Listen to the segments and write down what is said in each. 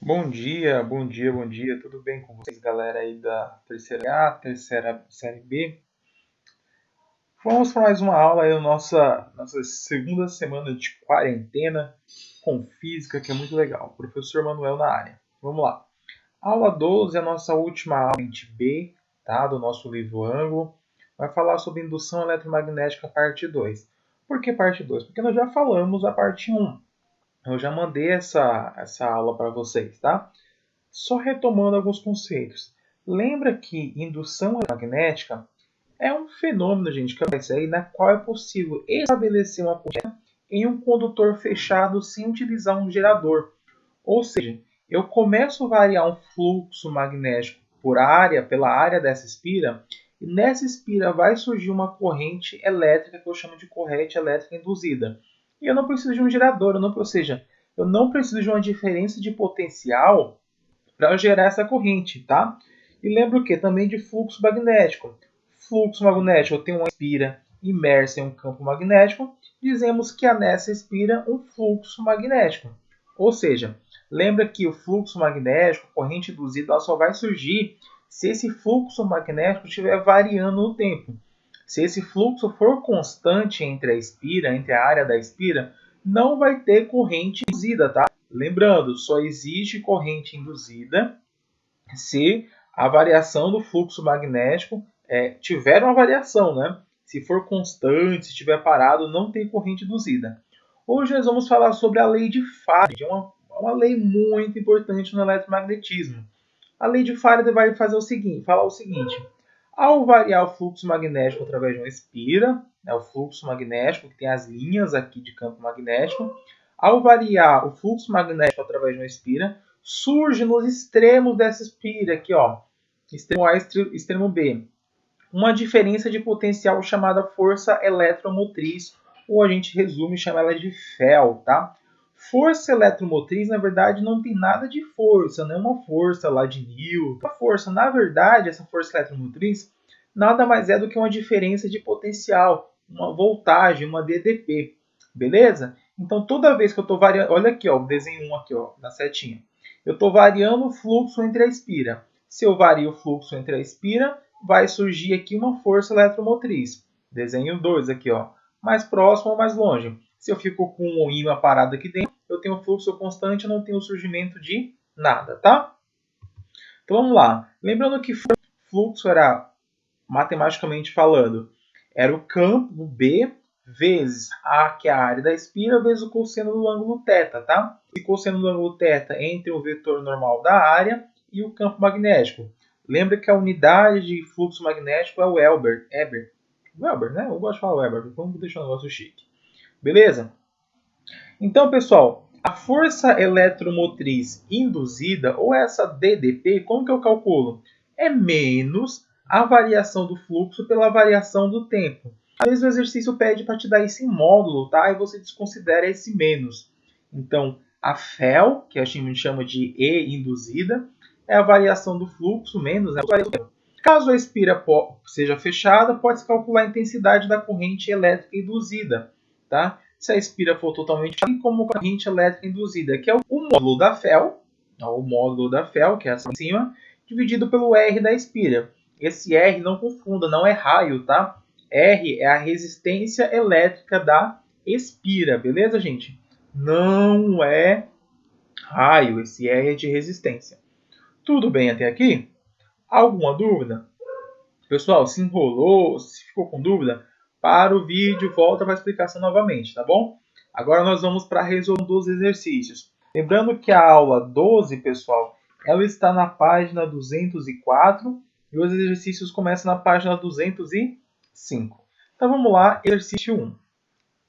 Bom dia, bom dia, bom dia. Tudo bem com vocês, galera aí da terceira A, terceira série B? Vamos para mais uma aula aí, nossa segunda semana de quarentena com física, que é muito legal. Professor Manuel na área. Vamos lá. Aula 12 é a nossa última aula B, tá? Do nosso livro Ângulo. Vai falar sobre indução eletromagnética, parte 2. Por que parte 2? Porque nós já falamos a parte 1. Eu já mandei essa aula para vocês, tá? Só retomando alguns conceitos. Lembra que indução eletromagnética é um fenômeno, gente, que acontece aí na qual é possível estabelecer uma corrente em um condutor fechado sem utilizar um gerador. Ou seja, eu começo a variar um fluxo magnético pela área dessa espira, e nessa espira vai surgir uma corrente elétrica que eu chamo de corrente elétrica induzida. E eu não preciso de um gerador, ou seja, eu não preciso de uma diferença de potencial para gerar essa corrente, tá? E lembra o que? Também de fluxo magnético. Fluxo magnético, eu tenho uma espira imersa em um campo magnético, dizemos que há nessa espira um fluxo magnético. Ou seja, lembra que o fluxo magnético, corrente induzida, ela só vai surgir se esse fluxo magnético estiver variando no tempo. Se esse fluxo for constante entre a área da espira, não vai ter corrente induzida, tá? Lembrando, só existe corrente induzida se a variação do fluxo magnético tiver uma variação, né? Se for constante, se estiver parado, não tem corrente induzida. Hoje nós vamos falar sobre a lei de Faraday, uma lei muito importante no eletromagnetismo. A lei de Faraday vai falar o seguinte: ao variar o fluxo magnético através de uma espira, né, o fluxo magnético que tem as linhas aqui de campo magnético, ao variar o fluxo magnético através de uma espira, surge nos extremos dessa espira aqui, ó, extremo A e extremo B, uma diferença de potencial chamada força eletromotriz, ou a gente resume e chama ela de Fel, tá? Força eletromotriz, na verdade, não tem nada de força, não é uma força lá de Newton. A força, na verdade, essa força eletromotriz, nada mais é do que uma diferença de potencial, uma voltagem, uma DDP, beleza? Então, toda vez que eu estou variando, olha aqui, ó, o desenho 1 aqui, ó, na setinha. Eu estou variando o fluxo entre a espira. Se eu vario o fluxo entre a espira, vai surgir aqui uma força eletromotriz. Desenho 2 aqui, ó, mais próximo ou mais longe. Se eu fico com um ímã parado aqui dentro, eu tenho um fluxo constante, eu não tenho surgimento de nada, tá? Então vamos lá. Lembrando que fluxo era, matematicamente falando, era o campo B vezes A, que é a área da espira, vezes o cosseno do ângulo θ, tá? E cosseno do ângulo θ entre o vetor normal da área e o campo magnético. Lembra que a unidade de fluxo magnético é o Weber. Weber, né? Eu gosto de falar Weber, vamos deixar o negócio chique. Beleza? Então, pessoal, a força eletromotriz induzida, ou essa DDP, como que eu calculo? É menos a variação do fluxo pela variação do tempo. Às vezes o exercício pede para te dar esse módulo, tá? E você desconsidera esse menos. Então, a FEL, que a gente chama de E induzida, é a variação do fluxo menos a variação do tempo. Caso a espira seja fechada, pode-se calcular a intensidade da corrente elétrica induzida, tá? Se a espira for totalmente fechada, como corrente elétrica induzida, que é o módulo da FEL, que é essa em cima, dividido pelo R da espira. Esse R, não confunda, não é raio, tá? R é a resistência elétrica da espira, beleza, gente? Não é raio, esse R é de resistência. Tudo bem até aqui? Alguma dúvida? Pessoal, se enrolou, se ficou com dúvida, para o vídeo, volta para a explicação novamente, tá bom? Agora nós vamos para a resolução dos exercícios. Lembrando que a aula 12, pessoal, ela está na página 204 e os exercícios começam na página 205. Então vamos lá, exercício 1.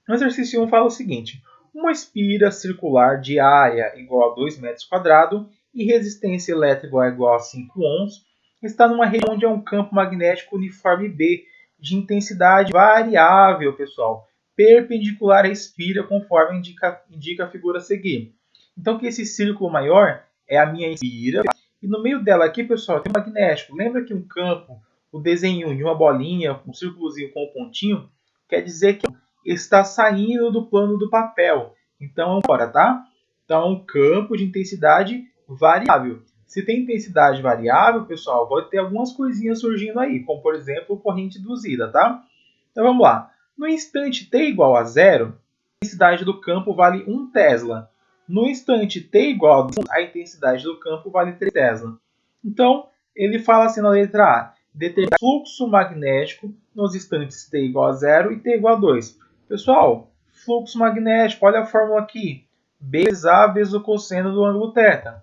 O exercício 1 fala o seguinte: uma espira circular de área igual a 2 metros quadrados e resistência elétrica igual a 5 ohms está numa região onde é um campo magnético uniforme B de intensidade variável, pessoal, perpendicular à espira, conforme indica a figura a seguir. Então, que esse círculo maior é a minha espira, e no meio dela aqui, pessoal, tem um magnético. Lembra que um campo, o desenho de uma bolinha, um círculozinho com um pontinho, quer dizer que está saindo do plano do papel. Então, fora, tá? Então, um campo de intensidade variável. Se tem intensidade variável, pessoal, pode ter algumas coisinhas surgindo aí, como por exemplo, corrente induzida, tá? Então vamos lá. No instante t igual a zero, a intensidade do campo vale 1 Tesla. No instante t igual a 2, a intensidade do campo vale 3 Tesla. Então, ele fala assim na letra A, determina o fluxo magnético nos instantes t igual a 0 e t igual a 2. Pessoal, fluxo magnético, olha a fórmula aqui. B vezes A vezes o cosseno do ângulo θ.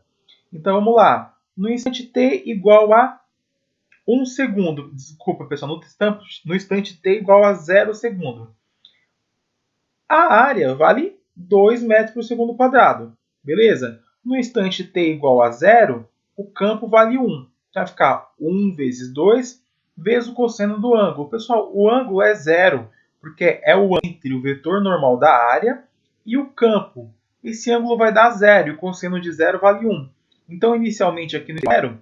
Então vamos lá. No instante t igual a 1 segundo, desculpa pessoal, no instante t igual a 0 segundo. A área vale 2 metros por segundo quadrado, beleza? No instante t igual a 0, o campo vale 1. Vai ficar 1 vezes 2 vezes o cosseno do ângulo. Pessoal, o ângulo é 0, porque é o entre o vetor normal da área e o campo. Esse ângulo vai dar 0 e o cosseno de 0 vale 1. Então, inicialmente aqui no 0,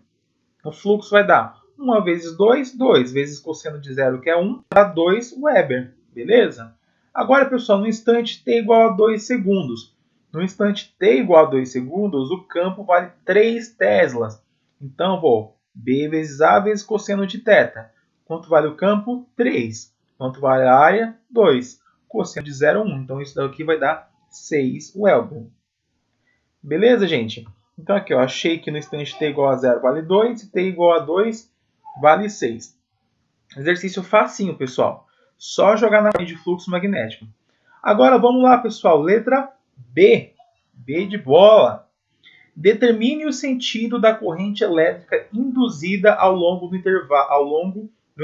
o fluxo vai dar 1 vezes 2, 2 vezes cosseno de 0, que é 1, dá 2 Weber, beleza? Agora, pessoal, no instante t igual a 2 segundos. No instante t igual a 2 segundos, o campo vale 3 teslas. Então, vou B vezes A vezes cosseno de θ. Quanto vale o campo? 3. Quanto vale a área? 2. Cosseno de 0, 1. Então, isso daqui vai dar 6 Weber. Beleza, gente? Então aqui, ó, achei que no instante t igual a 0 vale 2 e t igual a 2 vale 6. Exercício facinho, pessoal. Só jogar na frente de fluxo magnético. Agora vamos lá, pessoal. Letra B. B de bola. Determine o sentido da corrente elétrica induzida ao longo do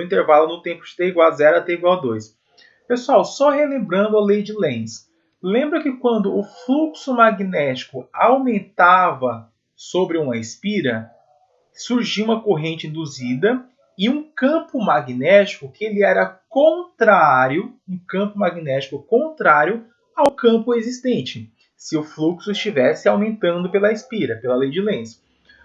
intervalo no tempo de t igual a 0 a t igual a 2. Pessoal, só relembrando a lei de Lenz. Lembra que quando o fluxo magnético aumentava sobre uma espira, surgia uma corrente induzida e um campo magnético que ele era contrário, um campo magnético contrário ao campo existente, se o fluxo estivesse aumentando pela espira, pela lei de Lenz.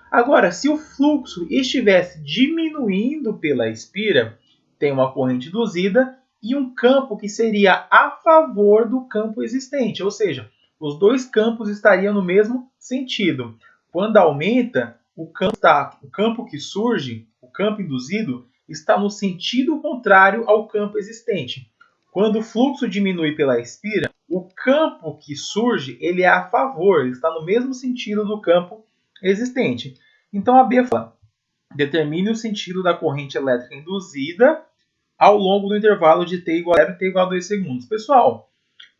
Agora, se o fluxo estivesse diminuindo pela espira, tem uma corrente induzida e um campo que seria a favor do campo existente, ou seja, os dois campos estariam no mesmo sentido. Quando aumenta, o campo que surge, o campo induzido, está no sentido contrário ao campo existente. Quando o fluxo diminui pela espira, o campo que surge ele é a favor, ele está no mesmo sentido do campo existente. Então a B fala, determine o sentido da corrente elétrica induzida ao longo do intervalo de t igual a 0 e t igual a 2 segundos. Pessoal,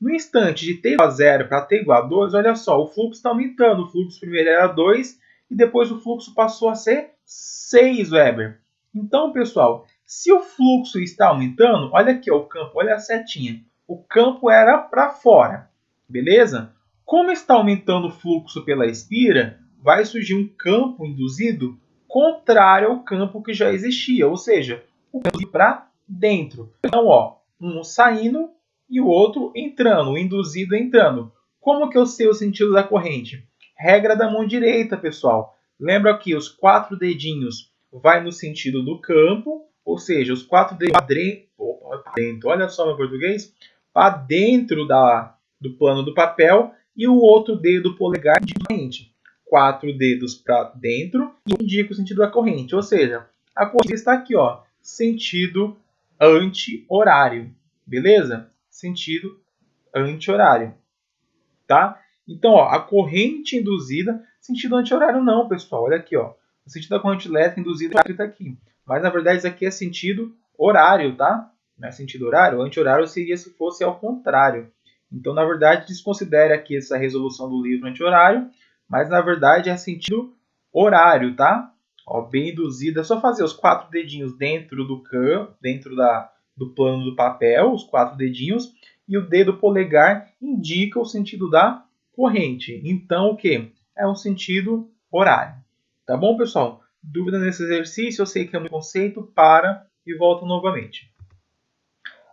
no instante de t igual a 0 para t igual a 2, olha só, o fluxo está aumentando. O fluxo primeiro era 2 e depois o fluxo passou a ser 6 Weber. Então, pessoal, se o fluxo está aumentando, olha aqui ó, o campo, olha a setinha. O campo era para fora, beleza? Como está aumentando o fluxo pela espira, vai surgir um campo induzido contrário ao campo que já existia, ou seja, o campo para dentro. Então, ó, um saindo e o outro entrando, o induzido entrando. Como que eu sei o sentido da corrente? Regra da mão direita, pessoal. Lembra que os 4 dedinhos vai no sentido do campo, ou seja, os 4 dedinhos para dentro. Olha só meu português. Para dentro do plano do papel e o outro dedo polegar indica a corrente. 4 dedos para dentro e indica o sentido da corrente. Ou seja, a corrente está aqui, ó, sentido anti-horário, beleza? Sentido anti-horário, tá? Então, ó, a corrente induzida, sentido anti-horário não, pessoal, olha aqui, ó. O sentido da corrente elétrica induzida está aqui, mas na verdade isso aqui é sentido horário, tá? Não é sentido horário, o anti-horário seria se fosse ao contrário. Então, na verdade, desconsidere aqui essa resolução do livro anti-horário, mas na verdade é sentido horário, tá? Ó, bem induzida, é só fazer os 4 dedinhos dentro do do plano do papel, os 4 dedinhos, e o dedo polegar indica o sentido da corrente. Então, o que? É um sentido horário. Tá bom, pessoal? Dúvida nesse exercício? Eu sei que é um conceito, para e volto novamente.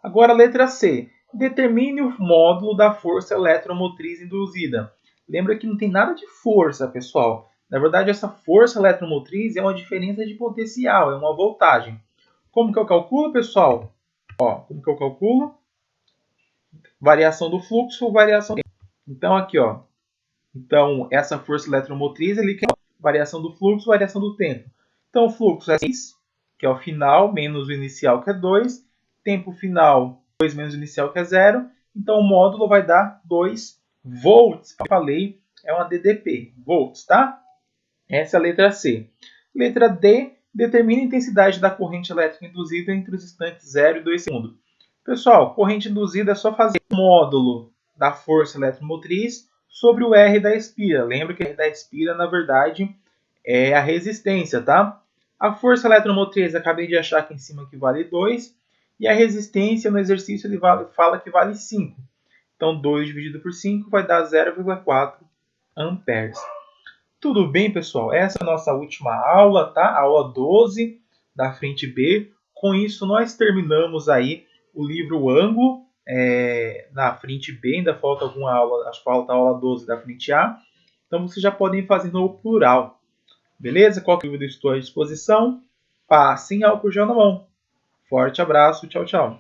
Agora, letra C. Determine o módulo da força eletromotriz induzida. Lembra que não tem nada de força, pessoal. Na verdade, essa força eletromotriz é uma diferença de potencial, é uma voltagem. Como que eu calculo, pessoal? Ó, como que eu calculo? Variação do fluxo, variação do tempo. Então, aqui, ó. Então, essa força eletromotriz ele é variação do fluxo, variação do tempo. Então, o fluxo é 6, que é o final, menos o inicial, que é 2. Tempo final, 2 menos o inicial, que é 0. Então, o módulo vai dar 2 volts. Como eu falei, é uma DDP, volts, tá? Essa é a letra C. Letra D, determina a intensidade da corrente elétrica induzida entre os instantes 0 e 2 segundos. Pessoal, corrente induzida é só fazer o módulo da força eletromotriz sobre o R da espira. Lembra que o R da espira, na verdade, é a resistência, tá? A força eletromotriz, acabei de achar aqui em cima que vale 2. E a resistência, no exercício, ele fala que vale 5. Então, 2 dividido por 5 vai dar 0,4 amperes. Tudo bem, pessoal? Essa é a nossa última aula, tá? Aula 12 da frente B. Com isso, nós terminamos aí o livro ângulo na frente B. Ainda falta alguma aula, acho que falta a aula 12 da frente A. Então, vocês já podem fazer no plural. Beleza? Qualquer dúvida, estou à disposição. Passem álcool gel na mão. Forte abraço. Tchau, tchau.